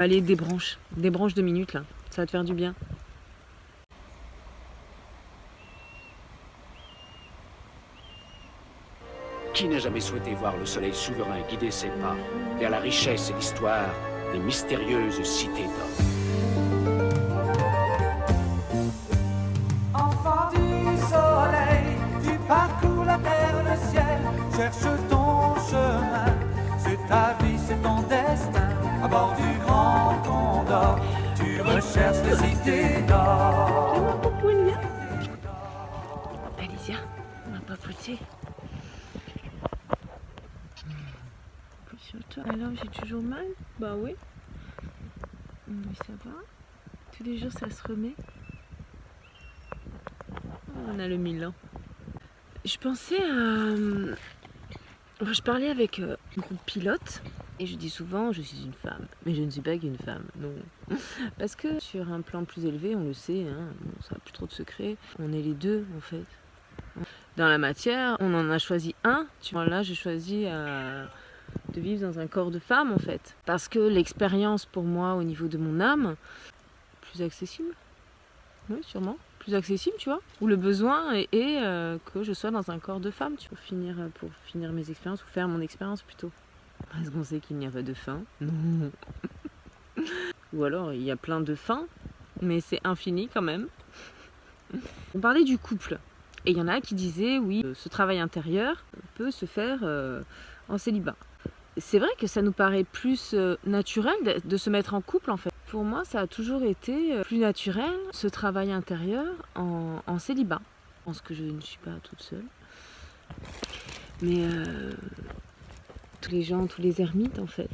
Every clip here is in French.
Allez, des branches 2 minutes là, ça va te faire du bien. Qui n'a jamais souhaité voir le soleil souverain guider ses pas vers la richesse et l'histoire des mystérieuses cités d'or? Enfant du soleil, tu parcours la terre, le ciel, cherche ton chemin. C'est ta vie, c'est ton destin. À bord du grand Condor, tu recherches les cités d'or. Alicia, on va papoter. Alors j'ai toujours mal? Bah oui. Oui, ça va. Tous les jours ça se remet. On a le Milan. Je pensais à... Je parlais avec un groupe pilote et je dis souvent je suis une femme, mais je ne suis pas qu'une femme, non. Parce que sur un plan plus élevé, on le sait, hein, bon, ça n'a plus trop de secret, on est les deux en fait. Dans la matière, on en a choisi un, tu vois, là j'ai choisi de vivre dans un corps de femme en fait. Parce que l'expérience pour moi au niveau de mon âme, plus accessible, oui sûrement. Plus accessible, tu vois, où le besoin est que je sois dans un corps de femme, tu vois, pour finir mes expériences, ou faire mon expérience plutôt. Parce qu'on sait qu'il n'y a pas de fin. Non. Ou alors, il y a plein de fins, mais c'est infini quand même. On parlait du couple, et il y en a qui disaient, oui, ce travail intérieur peut se faire en célibat. C'est vrai que ça nous paraît plus naturel de se mettre en couple, en fait. Pour moi, ça a toujours été plus naturel, ce travail intérieur en célibat. Je pense que je ne suis pas toute seule. Mais tous les gens, tous les ermites, en fait,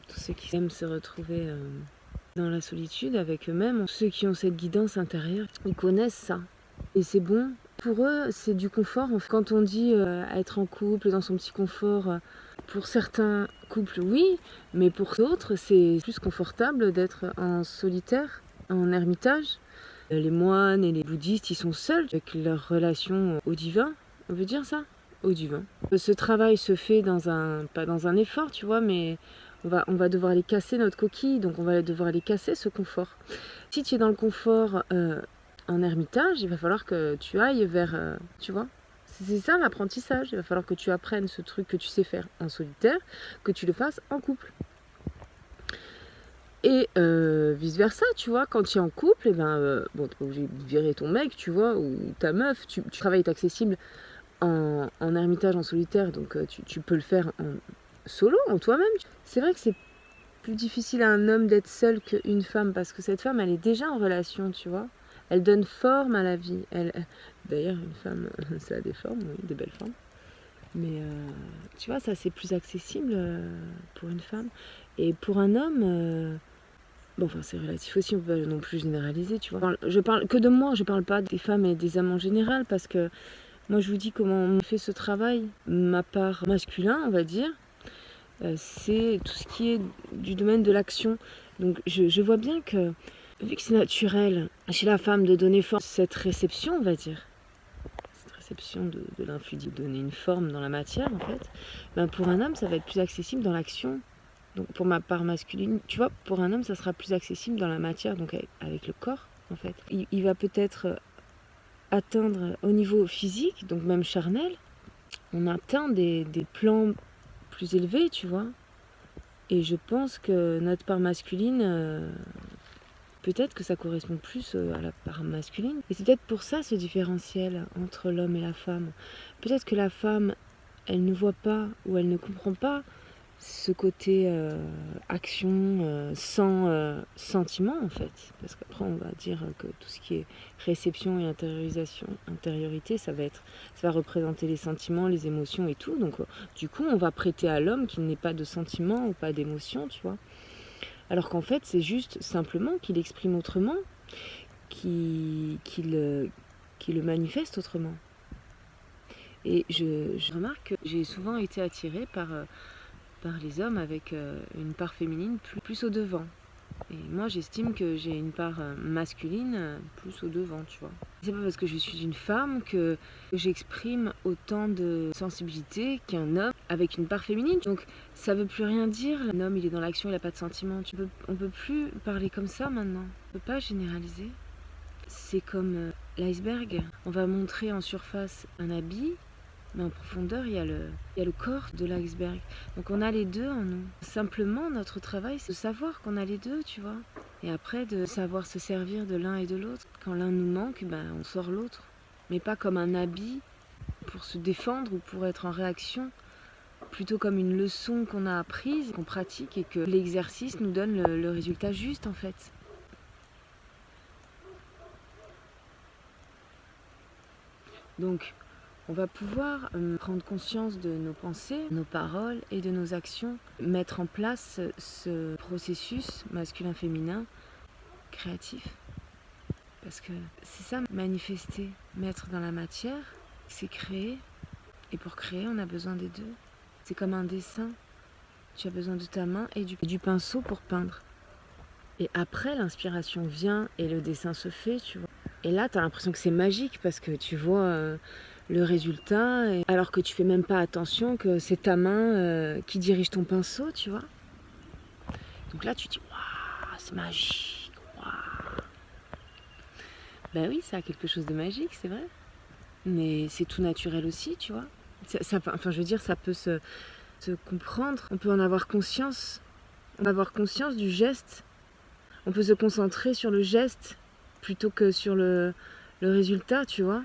tous ceux qui aiment se retrouver dans la solitude avec eux-mêmes, tous ceux qui ont cette guidance intérieure, ils connaissent ça. Et c'est bon. Pour eux, c'est du confort. Quand on dit être en couple, dans son petit confort, pour certains couples, oui, mais pour d'autres, c'est plus confortable d'être en solitaire, en ermitage. Les moines et les bouddhistes, ils sont seuls avec leur relation au divin. On veut dire ça? Au divin. Ce travail se fait pas dans un effort, tu vois, mais on va devoir aller casser notre coquille, donc on va devoir aller casser ce confort. Si tu es dans le confort en ermitage, il va falloir que tu ailles vers, tu vois, c'est ça l'apprentissage. Il va falloir que tu apprennes ce truc que tu sais faire en solitaire, que tu le fasses en couple. Et vice versa, tu vois, quand tu es en couple, et ben, bon, t'es pas obligé de virer ton mec, tu vois, ou ta meuf, tu travailles est accessible en ermitage, en solitaire, donc tu peux le faire en solo, en toi-même. C'est vrai que c'est plus difficile à un homme d'être seul qu'une femme, parce que cette femme, elle est déjà en relation, tu vois. Elle donne forme à la vie. D'ailleurs, une femme, ça a des formes, oui, des belles formes. Mais tu vois, ça c'est plus accessible pour une femme. Et pour un homme, bon, enfin c'est relatif aussi, on peut pas non plus généraliser, tu vois. Je parle que de moi, je parle pas des femmes et des hommes en général, parce que moi je vous dis comment on fait ce travail. Ma part masculin, on va dire, c'est tout ce qui est du domaine de l'action. Donc je vois bien que, vu que c'est naturel chez la femme de donner forme à cette réception, on va dire, cette réception de l'influx, de donner une forme dans la matière, en fait, ben pour un homme, ça va être plus accessible dans l'action. Donc pour ma part masculine, tu vois, pour un homme, ça sera plus accessible dans la matière, donc avec le corps, en fait. Il va peut-être atteindre au niveau physique, donc même charnel, on atteint des plans plus élevés, tu vois. Et je pense que notre part masculine, peut-être que ça correspond plus à la part masculine. Et c'est peut-être pour ça ce différentiel entre l'homme et la femme. Peut-être que la femme, elle ne voit pas ou elle ne comprend pas ce côté action sans sentiment en fait. Parce qu'après on va dire que tout ce qui est réception et intériorité, ça va représenter les sentiments, les émotions et tout. Donc du coup on va prêter à l'homme qu'il n'ait pas de sentiments ou pas d'émotions, tu vois. Alors qu'en fait c'est juste simplement qu'il exprime autrement, qu'il le manifeste autrement. Et je remarque que j'ai souvent été attirée par les hommes avec une part féminine plus au devant. Et moi j'estime que j'ai une part masculine plus au devant, tu vois. C'est pas parce que je suis une femme que j'exprime autant de sensibilité qu'un homme avec une part féminine. Donc ça veut plus rien dire. Un homme, il est dans l'action, il a pas de sentiments. On peut plus parler comme ça maintenant. On peut pas généraliser. C'est comme l'iceberg. On va montrer en surface un habit, mais en profondeur, il y a le corps de l'iceberg. Donc on a les deux en nous. Simplement, notre travail, c'est de savoir qu'on a les deux, tu vois. Et après, de savoir se servir de l'un et de l'autre. Quand l'un nous manque, on sort l'autre. Mais pas comme un habit pour se défendre ou pour être en réaction. Plutôt comme une leçon qu'on a apprise, qu'on pratique et que l'exercice nous donne le résultat juste, en fait. Donc, on va pouvoir prendre conscience de nos pensées, nos paroles et de nos actions, mettre en place ce processus masculin-féminin créatif. Parce que c'est ça, manifester, mettre dans la matière, c'est créer. Et pour créer, on a besoin des deux. C'est comme un dessin. Tu as besoin de ta main et du pinceau pour peindre. Et après, l'inspiration vient et le dessin se fait, tu vois. Et là, tu as l'impression que c'est magique parce que tu vois le résultat, alors que tu fais même pas attention que c'est ta main qui dirige ton pinceau, tu vois. Donc là, tu te dis, waouh, c'est magique, waouh. Ben oui, ça a quelque chose de magique, c'est vrai. Mais c'est tout naturel aussi, tu vois. Enfin, je veux dire, ça peut se comprendre. On peut en avoir conscience. On peut avoir conscience du geste. On peut se concentrer sur le geste plutôt que sur le résultat, tu vois.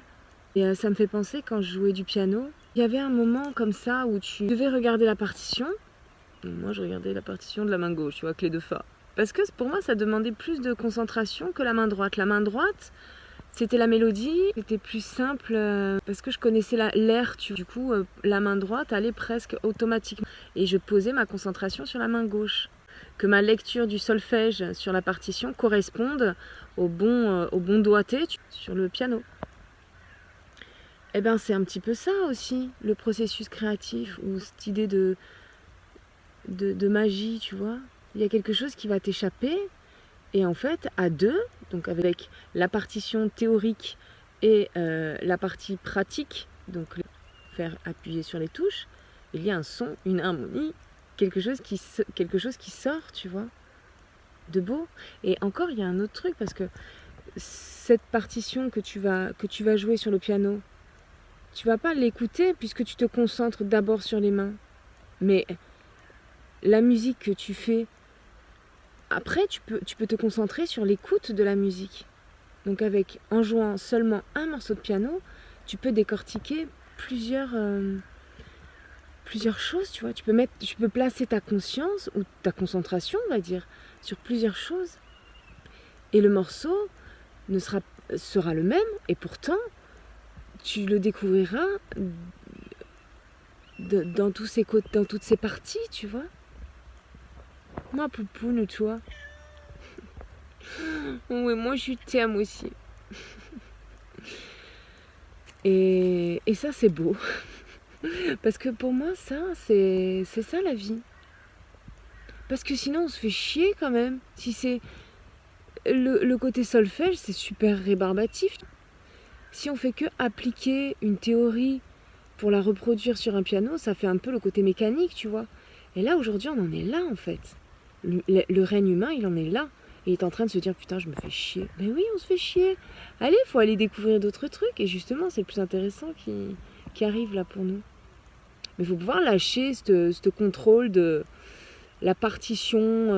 Et ça me fait penser quand je jouais du piano. Il y avait un moment comme ça où tu devais regarder la partition. Et moi, je regardais la partition de la main gauche, tu vois, clé de fa. Parce que pour moi, ça demandait plus de concentration que la main droite. La main droite, c'était la mélodie, c'était plus simple parce que je connaissais l'air. Du coup, la main droite allait presque automatiquement. Et je posais ma concentration sur la main gauche. Que ma lecture du solfège sur la partition corresponde au bon doigté sur le piano. Eh bien, c'est un petit peu ça aussi, le processus créatif, ou cette idée de magie, tu vois. Il y a quelque chose qui va t'échapper, et en fait, à deux, donc avec la partition théorique et la partie pratique, donc faire appuyer sur les touches, il y a un son, une harmonie, quelque chose qui sort, tu vois, de beau. Et encore, il y a un autre truc, parce que cette partition que tu vas jouer sur le piano, tu vas pas l'écouter puisque tu te concentres d'abord sur les mains. Mais la musique que tu fais, après, tu peux te concentrer sur l'écoute de la musique. Donc en jouant seulement un morceau de piano, tu peux décortiquer plusieurs choses, tu vois. Tu peux placer ta conscience ou ta concentration, on va dire, sur plusieurs choses. Et le morceau sera le même, et pourtant, tu le découvriras dans toutes ces parties, tu vois. Moi, Poupoune, toi. Oui, moi, je t'aime aussi. Et ça, c'est beau. Parce que pour moi, ça, c'est ça la vie. Parce que sinon, on se fait chier quand même. Si c'est le côté solfège, c'est super rébarbatif. Si on fait que appliquer une théorie pour la reproduire sur un piano, ça fait un peu le côté mécanique, tu vois. Et là, aujourd'hui, on en est là, en fait. Le règne humain, il en est là. Et il est en train de se dire, putain, je me fais chier. Mais oui, on se fait chier. Allez, il faut aller découvrir d'autres trucs. Et justement, c'est le plus intéressant qui arrive là pour nous. Mais il faut pouvoir lâcher ce contrôle de la partition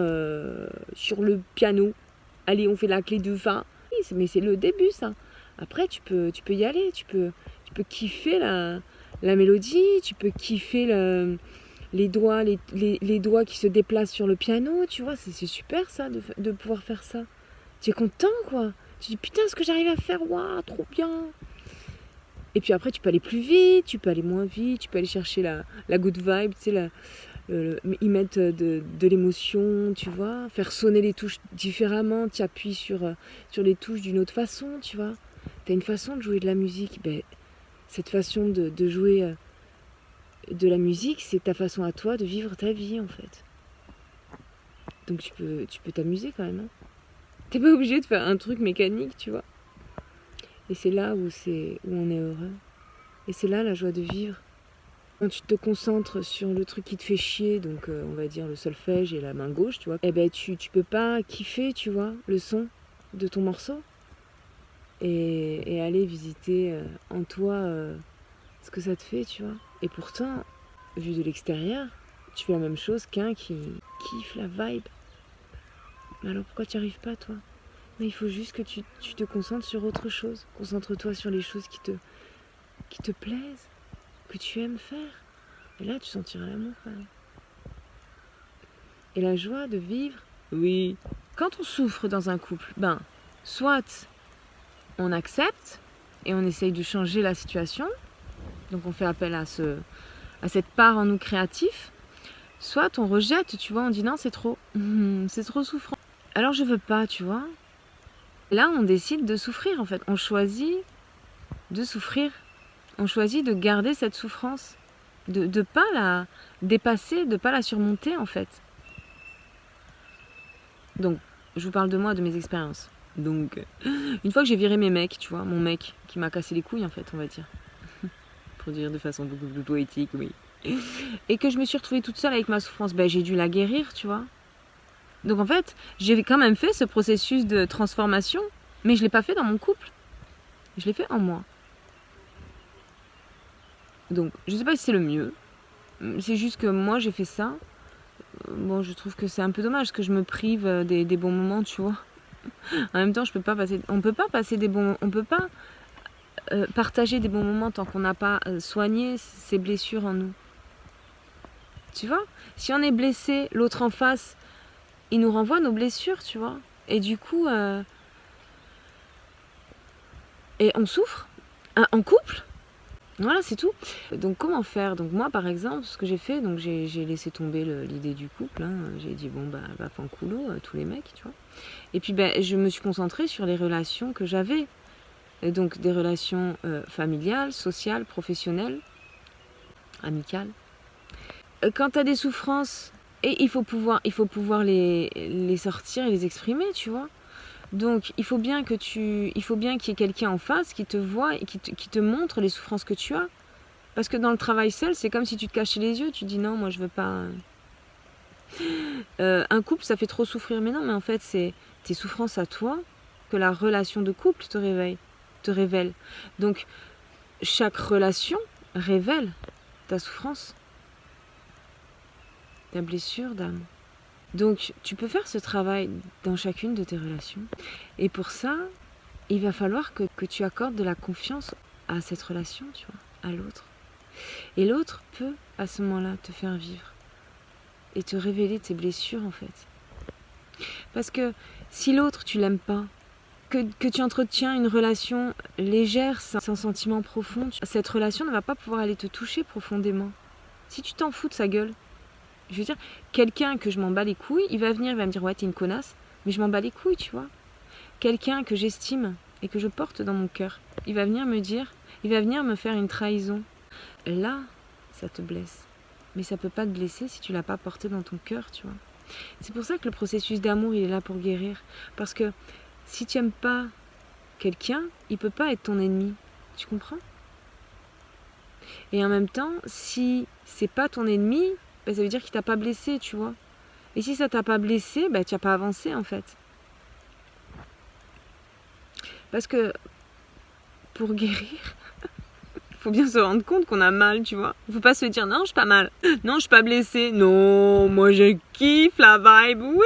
sur le piano. Allez, on fait la clé de fa. Oui, mais c'est le début, ça. Après, tu peux y aller, tu peux kiffer la mélodie, tu peux kiffer les doigts qui se déplacent sur le piano, tu vois, c'est super ça, de pouvoir faire ça. Tu es content, quoi. Tu dis, putain, ce que j'arrive à faire, waouh, trop bien. Et puis après, tu peux aller plus vite, tu peux aller moins vite, tu peux aller chercher la good vibe, tu sais, y mettre de l'émotion, tu vois, faire sonner les touches différemment, tu appuies sur les touches d'une autre façon, tu vois. T'as une façon de jouer de la musique, cette façon de jouer de la musique, c'est ta façon à toi de vivre ta vie, en fait. Donc tu peux t'amuser quand même. Hein. T'es pas obligé de faire un truc mécanique, tu vois. Et c'est là où on est heureux. Et c'est là la joie de vivre. Quand tu te concentres sur le truc qui te fait chier, donc on va dire le solfège et la main gauche, tu vois, eh ben tu peux pas kiffer, tu vois, le son de ton morceau. Et aller visiter en toi ce que ça te fait, tu vois. Et pourtant, vu de l'extérieur, tu fais la même chose qu'un qui kiffe la vibe. Mais alors pourquoi tu n'y arrives pas, toi? Mais il faut juste que tu te concentres sur autre chose. Concentre-toi sur les choses qui te plaisent, que tu aimes faire. Et là, tu sentiras l'amour, quand même. Et la joie de vivre, oui. Quand on souffre dans un couple, soit on accepte et on essaye de changer la situation. Donc on fait appel à cette part en nous créatif. Soit on rejette, tu vois, on dit non, c'est trop. C'est trop souffrant. Alors je veux pas, tu vois. Là, on décide de souffrir, en fait. On choisit de souffrir. On choisit de garder cette souffrance. De pas la dépasser, de pas la surmonter, en fait. Donc, je vous parle de moi, de mes expériences. Donc, une fois que j'ai viré mes mecs, tu vois, mon mec qui m'a cassé les couilles, en fait, on va dire. Pour dire de façon beaucoup plus poétique, oui. Et que je me suis retrouvée toute seule avec ma souffrance, j'ai dû la guérir, tu vois. Donc en fait, j'ai quand même fait ce processus de transformation, mais je ne l'ai pas fait dans mon couple. Je l'ai fait en moi. Donc, je ne sais pas si c'est le mieux. C'est juste que moi, j'ai fait ça. Bon, je trouve que c'est un peu dommage que je me prive des bons moments, tu vois. En même temps, on peut pas passer des bons... On peut pas partager des bons moments tant qu'on n'a pas soigné ces blessures en nous. Tu vois? Si on est blessé, l'autre en face, il nous renvoie nos blessures, tu vois. Et du coup... Et on souffre. En couple. Voilà, c'est tout. Donc comment faire? Donc moi, par exemple, ce que j'ai fait, donc j'ai laissé tomber l'idée du couple. J'ai dit, bon, va fanculo, tous les mecs, tu vois. Et puis, je me suis concentrée sur les relations que j'avais. Et donc des relations familiales, sociales, professionnelles, amicales. Quand tu as des souffrances, et il faut pouvoir les sortir et les exprimer, tu vois. Donc il faut bien qu'il y ait quelqu'un en face qui te voit et qui te montre les souffrances que tu as. Parce que dans le travail seul, c'est comme si tu te cachais les yeux, tu dis non, moi je veux pas. Un couple, ça fait trop souffrir. Mais non, mais en fait, c'est tes souffrances à toi que la relation de couple te révèle. Donc chaque relation révèle ta souffrance, ta blessure d'âme. Donc tu peux faire ce travail dans chacune de tes relations. Et pour ça, il va falloir que tu accordes de la confiance à cette relation, tu vois, à l'autre. Et l'autre peut à ce moment-là te faire vivre et te révéler tes blessures, en fait. Parce que si l'autre tu l'aimes pas, que tu entretiens une relation légère, sans sentiment profond, cette relation ne va pas pouvoir aller te toucher profondément. Si tu t'en fous de sa gueule, je veux dire, quelqu'un que je m'en bats les couilles, il va venir, il va me dire ouais, t'es une connasse, mais je m'en bats les couilles, tu vois. Quelqu'un que j'estime et que je porte dans mon cœur, il va venir me faire une trahison. Là, ça te blesse. Mais ça peut pas te blesser si tu l'as pas porté dans ton cœur, tu vois. C'est pour ça que le processus d'amour, il est là pour guérir. Parce que si tu n'aimes pas quelqu'un, il peut pas être ton ennemi. Tu comprends? Et en même temps, si c'est pas ton ennemi, ça veut dire qu'il t'a pas blessé, tu vois. Et si ça t'a pas blessé, tu n'as pas avancé, en fait. Parce que pour guérir, il faut bien se rendre compte qu'on a mal, tu vois. Il faut pas se dire non, je suis pas mal. Non, je suis pas blessée. Non, moi je kiffe la vibe. Oui.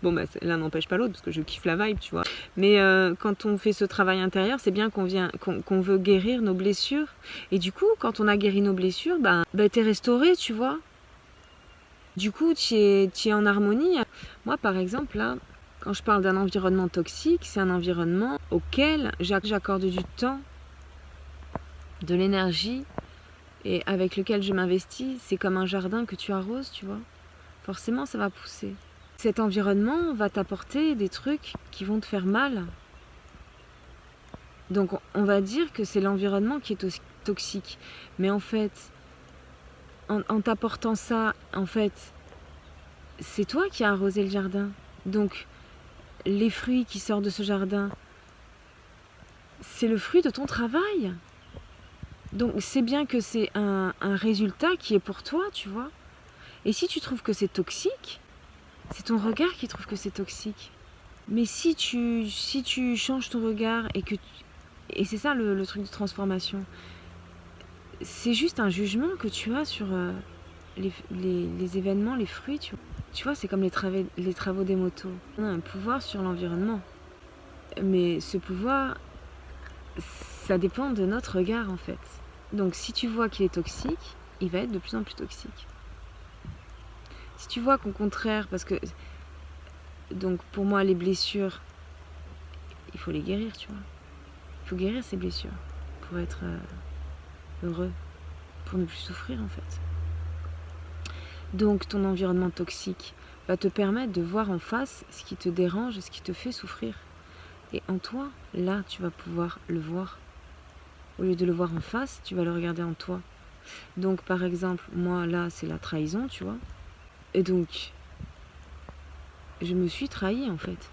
Bon, l'un n'empêche pas l'autre parce que je kiffe la vibe, tu vois. Mais quand on fait ce travail intérieur, c'est bien qu'on veut guérir nos blessures. Et du coup, quand on a guéri nos blessures, t'es restauré, tu vois. Du coup, tu es en harmonie. Moi, par exemple, là, quand je parle d'un environnement toxique, c'est un environnement auquel j'accorde du temps, de l'énergie, et avec lequel je m'investis. C'est comme un jardin que tu arroses, tu vois. Forcément, ça va pousser. Cet environnement va t'apporter des trucs qui vont te faire mal. Donc, on va dire que c'est l'environnement qui est toxique. Mais en fait, en t'apportant ça, en fait, c'est toi qui as arrosé le jardin. Donc, les fruits qui sortent de ce jardin, c'est le fruit de ton travail. Donc c'est bien que c'est un résultat qui est pour toi, tu vois. Et si tu trouves que c'est toxique, c'est ton regard qui trouve que c'est toxique. Mais si tu changes ton regard et c'est ça le truc de transformation, c'est juste un jugement que tu as sur les événements, les fruits, tu vois, c'est comme les travaux des motos. On a un pouvoir sur l'environnement. Mais ce pouvoir, ça dépend de notre regard en fait. Donc si tu vois qu'il est toxique, il va être de plus en plus toxique. Si tu vois qu'au contraire, parce que donc pour moi les blessures, il faut les guérir, tu vois. Il faut guérir ces blessures pour être heureux, pour ne plus souffrir en fait. Donc ton environnement toxique va te permettre de voir en face ce qui te dérange, ce qui te fait souffrir. Et en toi, là, tu vas pouvoir le voir. Au lieu de le voir en face, tu vas le regarder en toi. Donc par exemple, moi là, c'est la trahison, tu vois. Et donc, je me suis trahie en fait.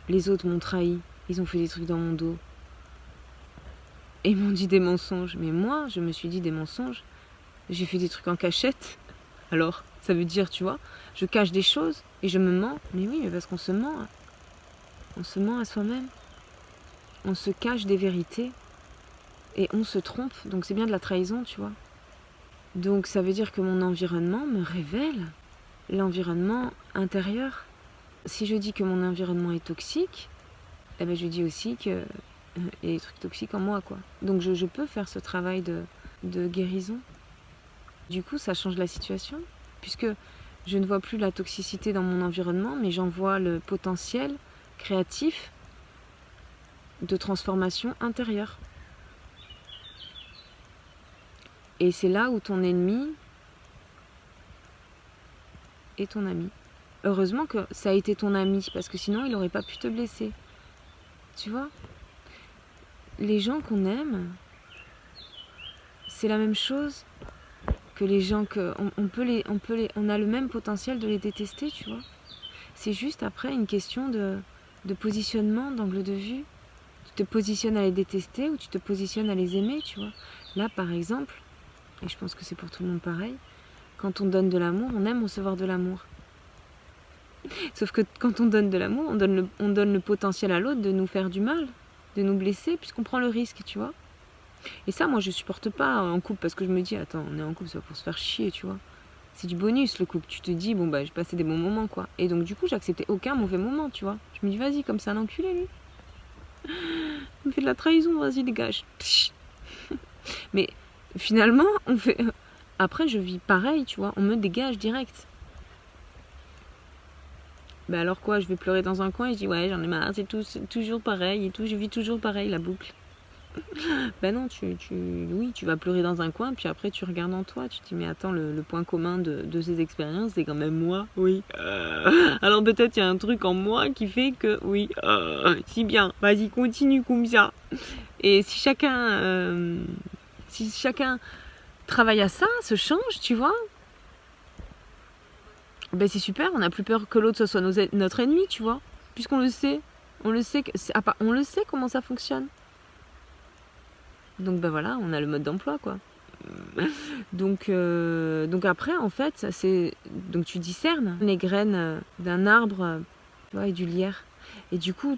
Les autres m'ont trahi, ils ont fait des trucs dans mon dos. Et ils m'ont dit des mensonges. Mais moi, je me suis dit des mensonges. J'ai fait des trucs en cachette. Alors, ça veut dire, tu vois, je cache des choses et je me mens. Mais oui, mais parce qu'on se ment. On se ment à soi-même. On se cache des vérités. Et on se trompe. Donc c'est bien de la trahison, tu vois. Donc ça veut dire que mon environnement me révèle l'environnement intérieur. Si je dis que mon environnement est toxique, eh ben je dis aussi qu'il y a des trucs toxiques en moi, quoi. Donc je peux faire ce travail de guérison. Du coup, ça change la situation, puisque je ne vois plus la toxicité dans mon environnement, mais j'en vois le potentiel créatif de transformation intérieure. Et c'est là où ton ennemi est ton ami. Heureusement que ça a été ton ami, parce que sinon il n'aurait pas pu te blesser. Tu vois ? Les gens qu'on aime, c'est la même chose que les gens que... On a le même potentiel de les détester, tu vois. C'est juste après une question de positionnement, d'angle de vue. Tu te positionnes à les détester ou tu te positionnes à les aimer, tu vois. Là, par exemple, et je pense que c'est pour tout le monde pareil, quand on donne de l'amour, on aime recevoir de l'amour. Sauf que quand on donne de l'amour, on donne le potentiel à l'autre de nous faire du mal, de nous blesser, puisqu'on prend le risque, tu vois. Et ça, moi, je supporte pas en couple, parce que je me dis, attends, on est en couple, c'est pas pour se faire chier, tu vois. C'est du bonus, le couple. Tu te dis, bon, bah, j'ai passé des bons moments, quoi. Et donc, du coup, j'acceptais aucun mauvais moment, tu vois. Je me dis, vas-y, comme c'est un enculé, lui. Il me fait de la trahison, vas-y, dégage. Mais finalement, on fait... Après, je vis pareil, tu vois. On me dégage direct. Ben alors quoi, je vais pleurer dans un coin et je dis, ouais, j'en ai marre, c'est toujours pareil et tout. Je vis toujours pareil, la boucle. Ben non, oui, tu vas pleurer dans un coin, puis après tu regardes en toi, tu te dis mais attends, le point commun de ces expériences, c'est quand même moi, oui. Alors peut-être il y a un truc en moi qui fait que, oui, si bien, vas-y, continue comme ça. Et si chacun travaille à ça, se change, tu vois, ben c'est super, on n'a plus peur que l'autre soit notre ennemi, tu vois, puisqu'on le sait, on le sait comment ça fonctionne. Donc ben voilà, on a le mode d'emploi, quoi. Donc après, en fait, donc tu discernes les graines d'un arbre, tu vois, et du lierre. Et du coup,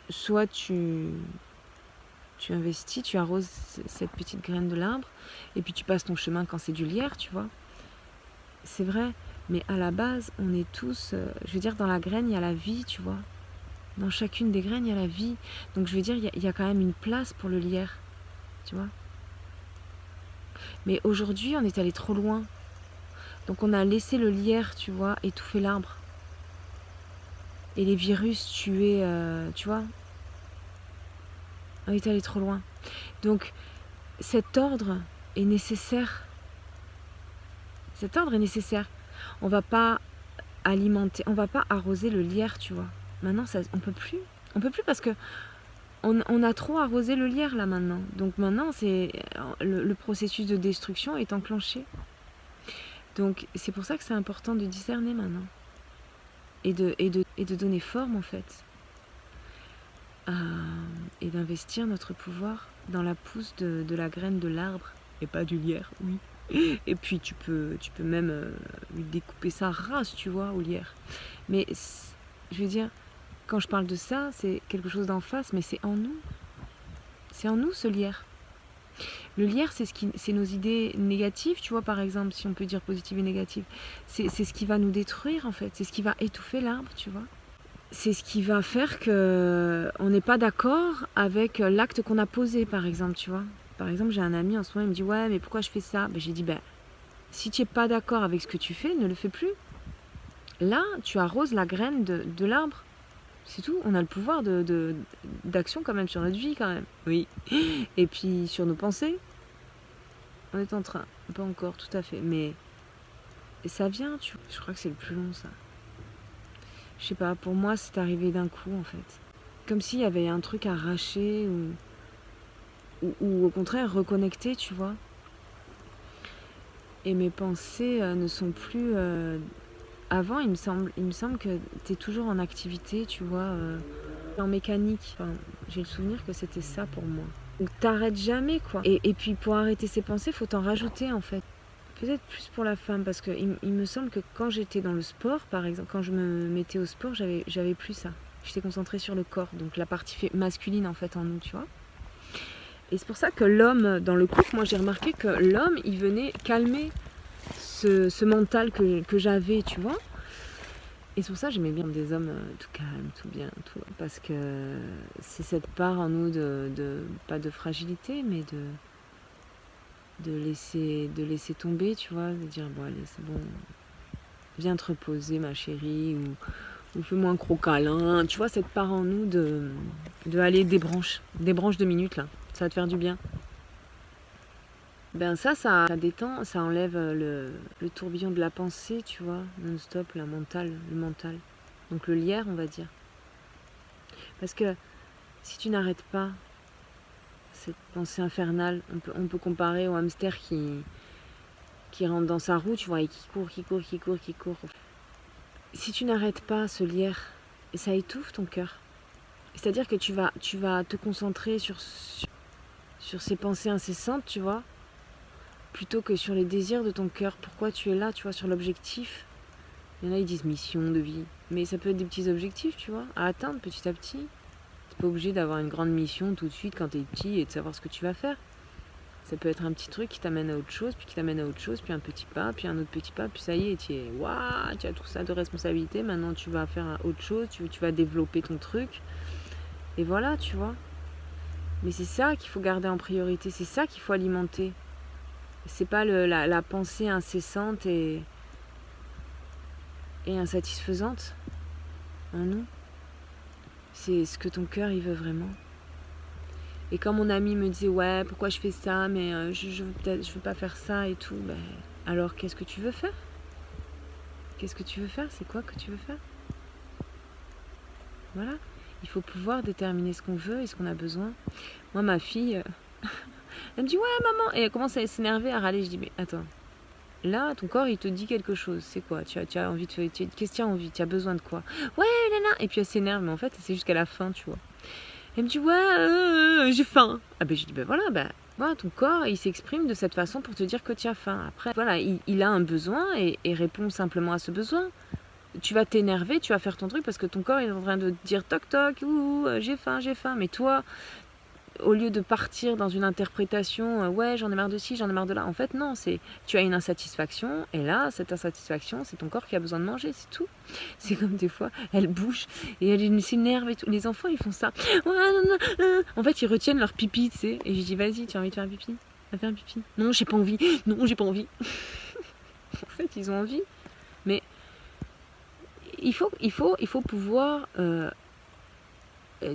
soit tu investis, tu arroses cette petite graine de l'arbre, et puis tu passes ton chemin quand c'est du lierre, tu vois. C'est vrai, mais à la base, on est tous, je veux dire, dans la graine, il y a la vie, tu vois. Dans chacune des graines, il y a la vie. Donc je veux dire, il y a quand même une place pour le lierre. Tu vois. Mais aujourd'hui, on est allé trop loin. Donc on a laissé le lierre, tu vois, étouffer l'arbre. Et les virus tuer, tu vois. On est allé trop loin. Donc cet ordre est nécessaire. Cet ordre est nécessaire. On va pas alimenter, on va pas arroser le lierre, tu vois. Maintenant, on peut plus. On peut plus parce que on a trop arrosé le lierre là maintenant. Donc maintenant, c'est le processus de destruction est enclenché. Donc c'est pour ça que c'est important de discerner maintenant. Et de donner forme en fait. et d'investir notre pouvoir dans la pousse de la graine de l'arbre et pas du lierre, oui. Et puis tu peux même lui découper sa race, tu vois, au lierre. Mais je veux dire, quand je parle de ça, c'est quelque chose d'en face, mais c'est en nous. C'est en nous ce lierre. Le lierre, c'est nos idées négatives, tu vois, par exemple, si on peut dire positives et négatives. C'est ce qui va nous détruire, en fait. C'est ce qui va étouffer l'arbre, tu vois. C'est ce qui va faire qu'on n'est pas d'accord avec l'acte qu'on a posé, par exemple, tu vois. Par exemple, j'ai un ami en ce moment, il me dit « Ouais, mais pourquoi je fais ça ?» J'ai dit « Si tu n'es pas d'accord avec ce que tu fais, ne le fais plus. Là, tu arroses la graine de l'arbre. C'est tout. On a le pouvoir d'action quand même sur notre vie, quand même. Oui. Et puis sur nos pensées. On est en train. Pas encore, tout à fait. Mais ça vient, tu vois. Je crois que c'est le plus long, ça. Je sais pas, pour moi, c'est arrivé d'un coup, en fait. Comme s'il y avait un truc à arracher ou au contraire reconnecter, tu vois. Et mes pensées ne sont plus... Avant, il me semble que tu es toujours en activité, tu vois, en mécanique. Enfin, j'ai le souvenir que c'était ça pour moi. Donc t'arrêtes jamais, quoi. Et puis pour arrêter ces pensées, faut t'en rajouter, en fait. Peut-être plus pour la femme, parce que il me semble que quand j'étais dans le sport, par exemple, quand je me mettais au sport, j'avais plus ça. J'étais concentrée sur le corps, donc la partie masculine, en fait, en nous, tu vois. Et c'est pour ça que l'homme, dans le couple, moi j'ai remarqué que l'homme, il venait calmer ce mental que j'avais, tu vois. Et c'est pour ça que j'aimais bien des hommes tout calmes, tout bien, tout, parce que c'est cette part en nous pas de fragilité, mais de laisser tomber, tu vois, de dire bon allez c'est bon, viens te reposer ma chérie, ou fais-moi un gros câlin, tu vois, cette part en nous de aller des branches 2 minutes là, ça va te faire du bien. Ben ça détend, ça enlève le tourbillon de la pensée, tu vois, non-stop, le mental. Donc le lierre, on va dire. Parce que si tu n'arrêtes pas cette pensée infernale, on peut comparer au hamster qui rentre dans sa roue, tu vois, et qui court. Si tu n'arrêtes pas ce lierre, ça étouffe ton cœur. C'est-à-dire que tu vas te concentrer sur ces pensées incessantes, tu vois, plutôt que sur les désirs de ton cœur. Pourquoi tu es là, tu vois, sur l'objectif. Il y en a, ils disent mission de vie. Mais ça peut être des petits objectifs, tu vois, à atteindre petit à petit. T'es pas obligé d'avoir une grande mission tout de suite quand t'es petit et de savoir ce que tu vas faire. Ça peut être un petit truc qui t'amène à autre chose, puis qui t'amène à autre chose, puis un petit pas, puis un autre petit pas, puis ça y est, tu as tout ça de responsabilité, maintenant tu vas faire autre chose, tu vas développer ton truc. Et voilà, tu vois. Mais c'est ça qu'il faut garder en priorité, c'est ça qu'il faut alimenter. C'est pas la pensée incessante et insatisfaisante en nous. C'est ce que ton cœur il veut vraiment. Et quand mon ami me disait ouais pourquoi je fais ça, mais je veux pas faire ça et tout, ben, alors qu'est-ce que tu veux faire? Qu'est-ce que tu veux faire? C'est quoi que tu veux faire? Voilà. Il faut pouvoir déterminer ce qu'on veut et ce qu'on a besoin. Moi ma fille elle me dit ouais maman, et elle commence à s'énerver, à râler. Je dis mais attends, là ton corps il te dit quelque chose, c'est quoi? Tu as envie de faire, qu'est-ce que tu as envie? Tu as besoin de quoi? Ouais nana, et puis elle s'énerve, mais en fait c'est jusqu'à la fin, tu vois. Elle me dit ouais j'ai faim. Ah ben je dis ben voilà, voilà, ton corps il s'exprime de cette façon pour te dire que tu as faim. Après voilà, il a un besoin et répond simplement à ce besoin. Tu vas t'énerver, tu vas faire ton truc parce que ton corps il est en train de te dire toc toc, j'ai faim, mais toi au lieu de partir dans une interprétation ouais j'en ai marre de ci, j'en ai marre de là, en fait non, c'est tu as une insatisfaction et là cette insatisfaction c'est ton corps qui a besoin de manger, c'est tout. C'est comme des fois elle bouge et elle s'énerve et tout. Les enfants ils font ça, en fait ils retiennent leur pipi, tu sais, et je dis vas-y tu as envie de faire un pipi, va faire un pipi, non j'ai pas envie, non j'ai pas envie. En fait ils ont envie, mais il faut pouvoir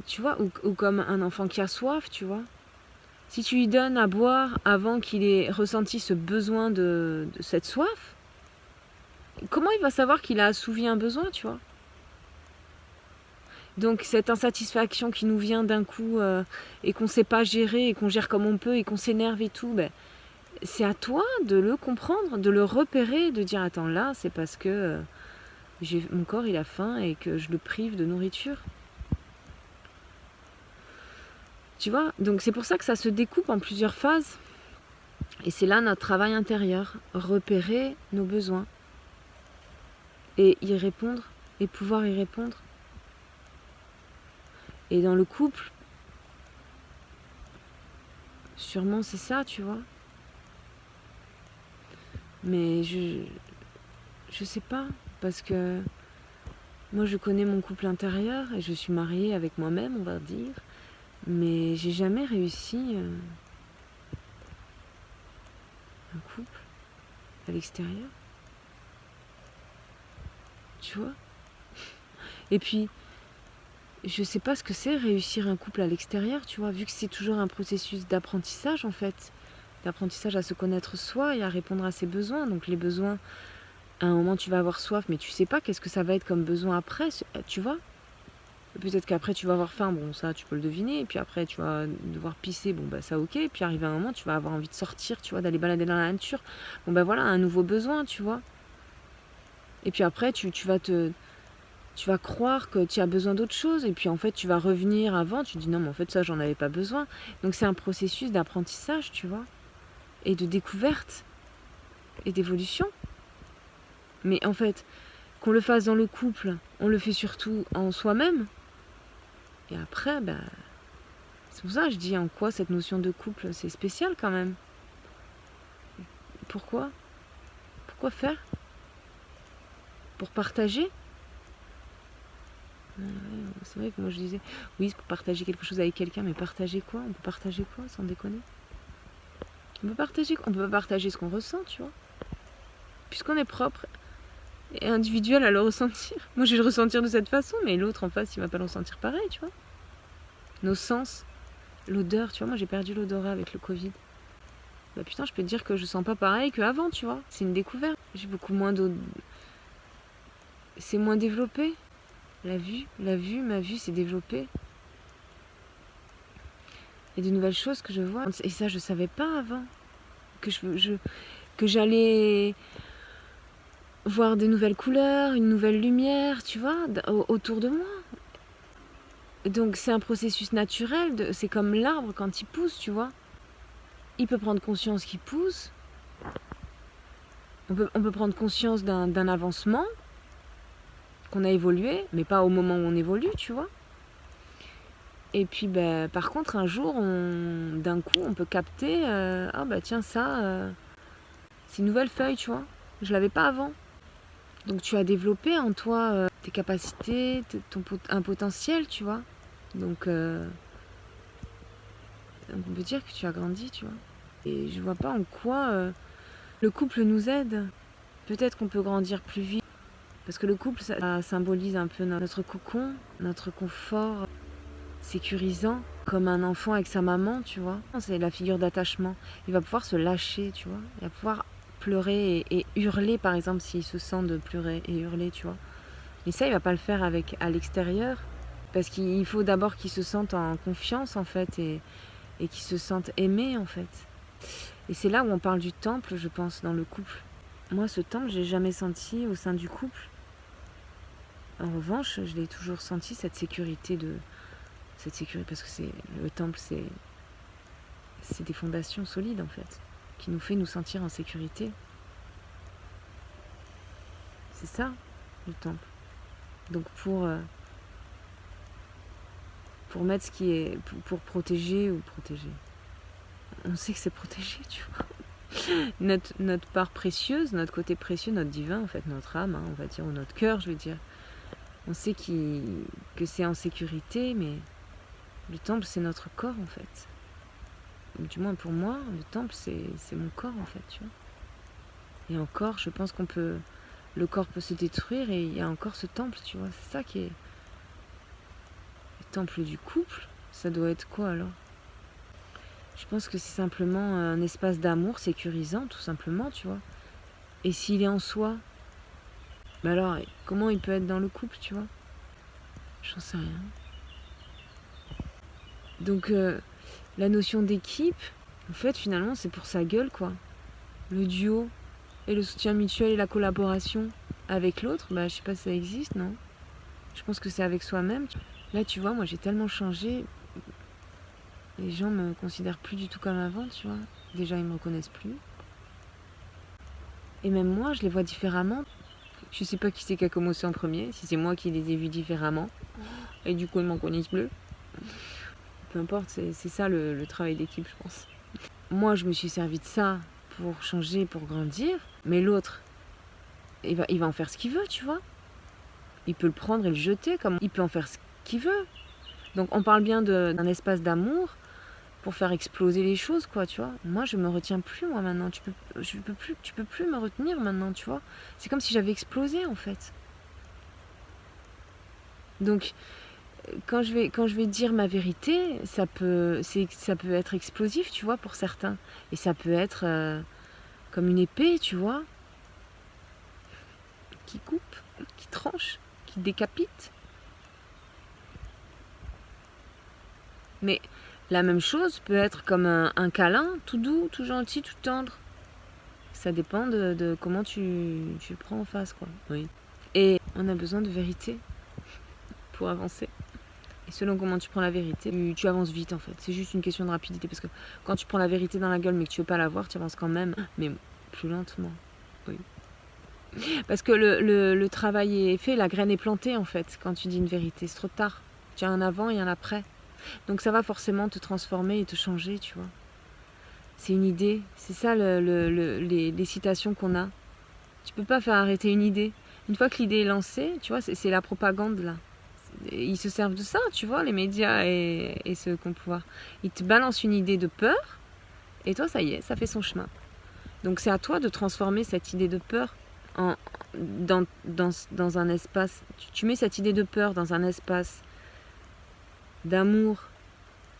tu vois, ou comme un enfant qui a soif, tu vois. Si tu lui donnes à boire avant qu'il ait ressenti ce besoin de cette soif, comment il va savoir qu'il a assouvi un besoin, tu vois? Donc cette insatisfaction qui nous vient d'un coup et qu'on ne sait pas gérer et qu'on gère comme on peut et qu'on s'énerve et tout, c'est à toi de le comprendre, de le repérer, de dire attends là c'est parce que mon corps il a faim et que je le prive de nourriture. Tu vois? Donc c'est pour ça que ça se découpe en plusieurs phases. Et c'est là notre travail intérieur, repérer nos besoins et y répondre et pouvoir y répondre. Et dans le couple, sûrement c'est ça, tu vois. Mais je sais pas, parce que moi je connais mon couple intérieur et je suis mariée avec moi-même, on va dire, mais j'ai jamais réussi un couple à l'extérieur. Tu vois? Et puis, je sais pas ce que c'est réussir un couple à l'extérieur, tu vois, vu que c'est toujours un processus d'apprentissage en fait. D'apprentissage à se connaître soi et à répondre à ses besoins. Donc les besoins, à un moment tu vas avoir soif, mais tu sais pas qu'est-ce que ça va être comme besoin après, tu vois. Peut-être qu'après tu vas avoir faim, bon ça tu peux le deviner, et puis après tu vas devoir pisser, bon bah ça ok, et puis arrivé à un moment tu vas avoir envie de sortir, tu vois, d'aller balader dans la nature. Bon bah voilà, un nouveau besoin, tu vois. Et puis après tu vas croire que tu as besoin d'autre chose, et puis en fait tu vas revenir avant, tu dis non mais en fait ça j'en avais pas besoin. Donc c'est un processus d'apprentissage, tu vois, et de découverte et d'évolution. Mais en fait, qu'on le fasse dans le couple, on le fait surtout en soi-même. Et après, bah, c'est pour ça que je dis en quoi cette notion de couple c'est spécial quand même. Pourquoi? Pourquoi faire? Pour partager? C'est vrai que moi je disais, oui, c'est pour partager quelque chose avec quelqu'un, mais partager quoi? On peut partager quoi, sans déconner? On peut pas partager ce qu'on ressent, tu vois. Puisqu'on est propre et individuel à le ressentir. Moi je vais le ressentir de cette façon, mais l'autre en face il va pas le ressentir pareil, tu vois. Nos sens, l'odeur, tu vois, moi j'ai perdu l'odorat avec le Covid. Bah putain, je peux te dire que je sens pas pareil qu'avant, tu vois. C'est une découverte. J'ai beaucoup moins d'eau. C'est moins développé. Ma vue s'est développée. Il y a de nouvelles choses que je vois. Et ça, je savais pas avant. Que j'allais voir des nouvelles couleurs, une nouvelle lumière, tu vois, autour de moi. Donc c'est un processus naturel. C'est comme l'arbre quand il pousse, tu vois. Il peut prendre conscience qu'il pousse. On peut prendre conscience d'un avancement, qu'on a évolué, mais pas au moment où on évolue, tu vois. Et puis, bah, par contre, un jour, d'un coup, on peut capter, ah bah tiens, ça, c'est une nouvelle feuille, tu vois. Je l'avais pas avant. Donc tu as développé en toi tes capacités, un potentiel, tu vois. Donc, on peut dire que tu as grandi, tu vois. Et je vois pas en quoi le couple nous aide. Peut-être qu'on peut grandir plus vite. Parce que le couple, ça symbolise un peu notre cocon, notre confort sécurisant, comme un enfant avec sa maman, tu vois. C'est la figure d'attachement. Il va pouvoir se lâcher, tu vois. Il va pouvoir pleurer et hurler, par exemple, s'il se sent de pleurer et hurler, tu vois. Mais ça, il va pas le faire à l'extérieur. Parce qu'il faut d'abord qu'il se sente en confiance, en fait, et qu'il se sente aimé, en fait. Et c'est là où on parle du temple, je pense, dans le couple. Moi, ce temple, j'ai jamais senti au sein du couple. En revanche, je l'ai toujours senti, cette sécurité, parce que le temple, c'est des fondations solides, en fait, qui nous fait nous sentir en sécurité. C'est ça, le temple. Donc pour mettre ce qui est... Pour protéger ou protéger. On sait que c'est protégé, tu vois. Notre part précieuse, notre côté précieux, notre divin, en fait, notre âme, hein, on va dire, ou notre cœur, je veux dire. On sait que c'est en sécurité, mais le temple, c'est notre corps, en fait. Du moins pour moi, le temple, c'est mon corps, en fait, tu vois. Et encore, je pense le corps peut se détruire et il y a encore ce temple, tu vois. C'est ça qui est... Le temple du couple, ça doit être quoi, alors? Je pense que c'est simplement un espace d'amour sécurisant, tout simplement, tu vois. Et s'il est en soi, bah alors, comment il peut être dans le couple, tu vois? J'en sais rien. Donc, la notion d'équipe, en fait, finalement, c'est pour sa gueule, quoi. Le duo et le soutien mutuel et la collaboration avec l'autre, bah, je sais pas si ça existe, non? Je pense que c'est avec soi-même. Là, tu vois, moi, j'ai tellement changé. Les gens me considèrent plus du tout comme avant, tu vois. Déjà, ils me reconnaissent plus. Et même moi, je les vois différemment. Je sais pas qui c'est qui a commencé en premier, si c'est moi qui les ai vus différemment. Et du coup, ils m'en connaissent plus. Peu importe, c'est ça le travail d'équipe, je pense. Moi, je me suis servi de ça pour changer, pour grandir. Mais l'autre, il va en faire ce qu'il veut, tu vois. Il peut le prendre et le jeter, comme il peut en faire ce qu'il veut. Donc, on parle bien d'un espace d'amour pour faire exploser les choses, quoi, tu vois. Moi, je me retiens plus, moi, maintenant. Tu peux plus me retenir maintenant, tu vois. C'est comme si j'avais explosé, en fait. Donc, quand je vais dire ma vérité, ça peut être explosif, tu vois, pour certains. Et ça peut être comme une épée, tu vois, qui coupe, qui tranche, qui décapite. Mais la même chose peut être comme un câlin, tout doux, tout gentil, tout tendre. Ça dépend de comment tu le prends en face, quoi. Oui. Et on a besoin de vérité pour avancer. Et selon comment tu prends la vérité, tu avances vite, en fait. C'est juste une question de rapidité. Parce que quand tu prends la vérité dans la gueule mais que tu veux pas la voir, tu avances quand même, mais plus lentement. Oui. Parce que le travail est fait, la graine est plantée, en fait, quand tu dis une vérité. C'est trop tard. Tu as un avant et un après. Donc ça va forcément te transformer et te changer, tu vois. C'est une idée. C'est ça les citations qu'on a. Tu peux pas faire arrêter une idée. Une fois que l'idée est lancée, tu vois, c'est la propagande, là. Ils se servent de ça, tu vois, les médias et ceux qui ont le pouvoir. Ils te balancent une idée de peur, et toi, ça y est, ça fait son chemin. Donc c'est à toi de transformer cette idée de peur dans un espace. Tu mets cette idée de peur dans un espace d'amour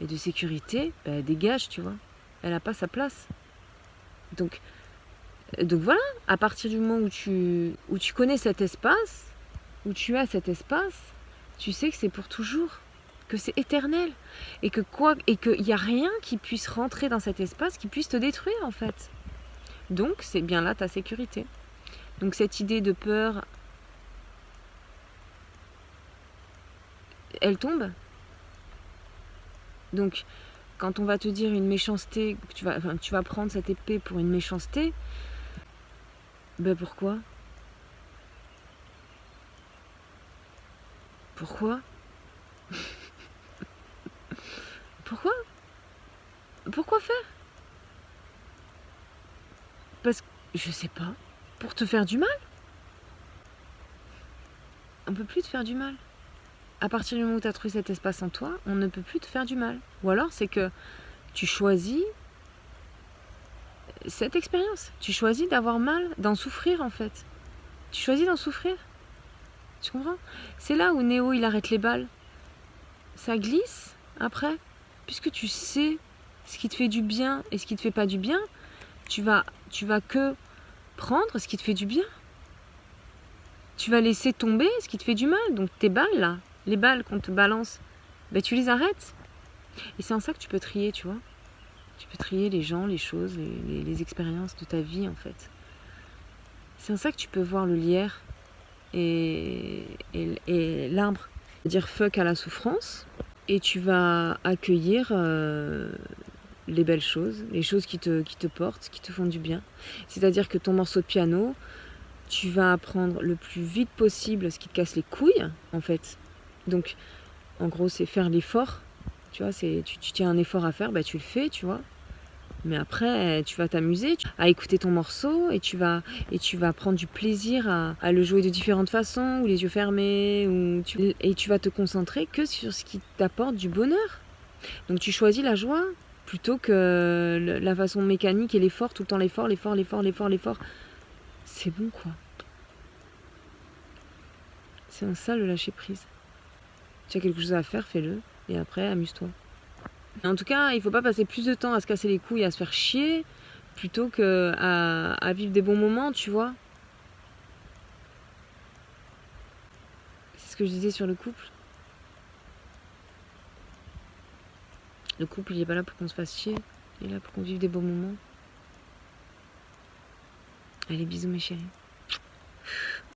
et de sécurité, ben, elle dégage, tu vois. Elle n'a pas sa place. Donc voilà, à partir du moment où tu connais cet espace, où tu as cet espace, tu sais que c'est pour toujours, que c'est éternel, et qu'il n'y a rien qui puisse rentrer dans cet espace qui puisse te détruire, en fait. Donc c'est bien là ta sécurité. Donc cette idée de peur, elle tombe. Donc, quand on va te dire une méchanceté, que tu vas prendre cette épée pour une méchanceté, ben pourquoi? Pourquoi? Pourquoi? Pourquoi faire? Parce que, je sais pas, pour te faire du mal? On peut plus te faire du mal. À partir du moment où tu as trouvé cet espace en toi, on ne peut plus te faire du mal. Ou alors, c'est que tu choisis cette expérience. Tu choisis d'avoir mal, d'en souffrir, en fait. Tu choisis d'en souffrir. Tu comprends? C'est là où Néo, il arrête les balles. Ça glisse, après. Puisque tu sais ce qui te fait du bien et ce qui te fait pas du bien, tu vas que prendre ce qui te fait du bien. Tu vas laisser tomber ce qui te fait du mal. Donc tes balles, là, les balles qu'on te balance, ben, tu les arrêtes. Et c'est en ça que tu peux trier, tu vois. Tu peux trier les gens, les choses, les expériences de ta vie, en fait. C'est en ça que tu peux voir le lierre et l'arbre. Dire fuck à la souffrance. Et tu vas accueillir les belles choses, les choses qui te portent, qui te font du bien. C'est-à-dire que ton morceau de piano, tu vas apprendre le plus vite possible ce qui te casse les couilles, en fait. Donc, en gros, c'est faire l'effort. Tu vois, tu tiens un effort à faire, bah, tu le fais, tu vois. Mais après, tu vas t'amuser à écouter ton morceau et tu vas prendre du plaisir à le jouer de différentes façons, ou les yeux fermés, et tu vas te concentrer que sur ce qui t'apporte du bonheur. Donc tu choisis la joie plutôt que la façon mécanique et l'effort, tout le temps l'effort. C'est bon, quoi. C'est ça le lâcher prise. Tu as quelque chose à faire, fais-le, et après, amuse-toi. En tout cas, il faut pas passer plus de temps à se casser les couilles, à se faire chier, plutôt que à vivre des bons moments, tu vois. C'est ce que je disais sur le couple. Le couple, il est pas là pour qu'on se fasse chier, il est là pour qu'on vive des bons moments. Allez, bisous mes chéris.